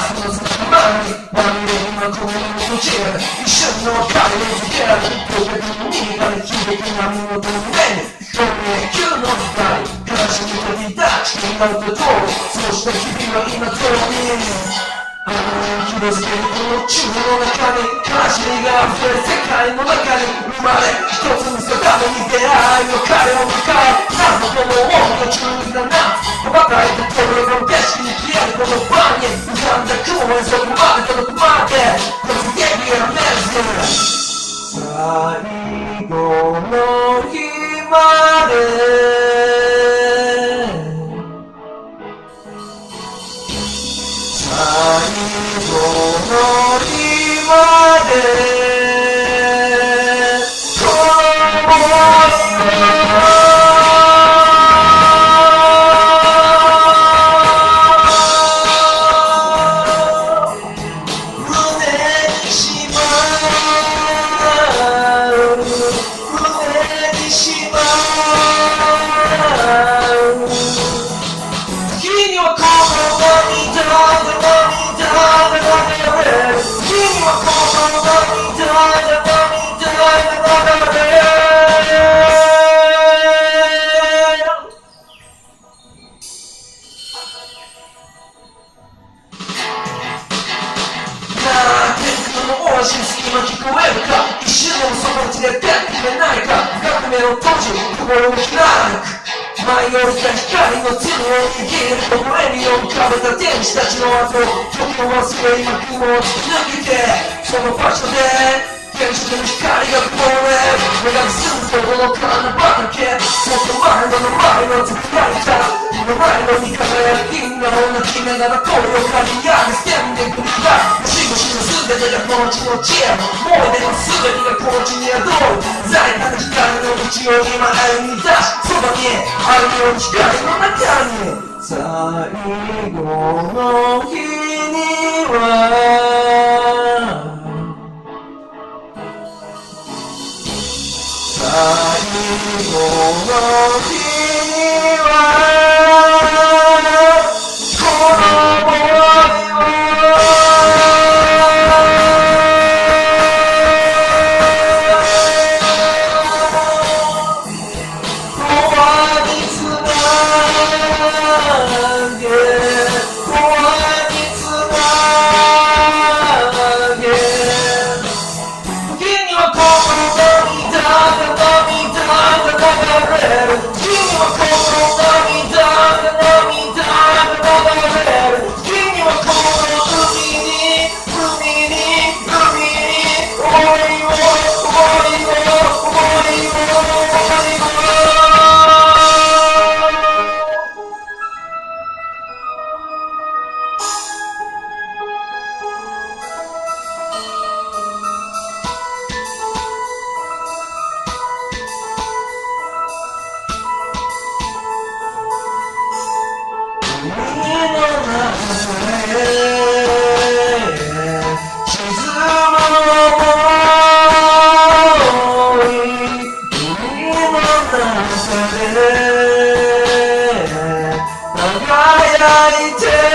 スのつまみまみれ今この道一瞬の別れを告げられるプロジェクトに響かれ響き波のどんで表明級の光悲しみとリタッチになるとそうした日々は今通り広すぎるこの宙の中に悲しみが溢れる世界の中に生まれ一つに定めに出会いの彼を迎え何度も大きな注意だな羽ばたいて飛ぶこの景色に消えるこの場に浮かんだ雲へそこまで届くまで突撃が目指す最後の日まで最後の日までこの想いを胸にしまう胸にしまう時にはこの涙聞こえるか一瞬でもそのうちで出てくれないか革命を閉じ心を開く舞い降りた光の粒を握る微笑みを浮かべた天使たちの後時を忘れ今雲を突き抜けてその場所で天使の光がこぼれ目がするほどの花畑もっと前の前の作られた今前のに輝き銀河を泣きながら声を借り上げステンで繰り返しぶしの全てがこの地の知恵思い出の全てがこの地に宿る在かな光の道を今歩み出しそばにあるように光の中に最後の日には最後の日にはこの想いを永遠につなげ永遠につなげ時にはこの涙が君はこの涙が涙が流れる君はこの海に思いを輝いて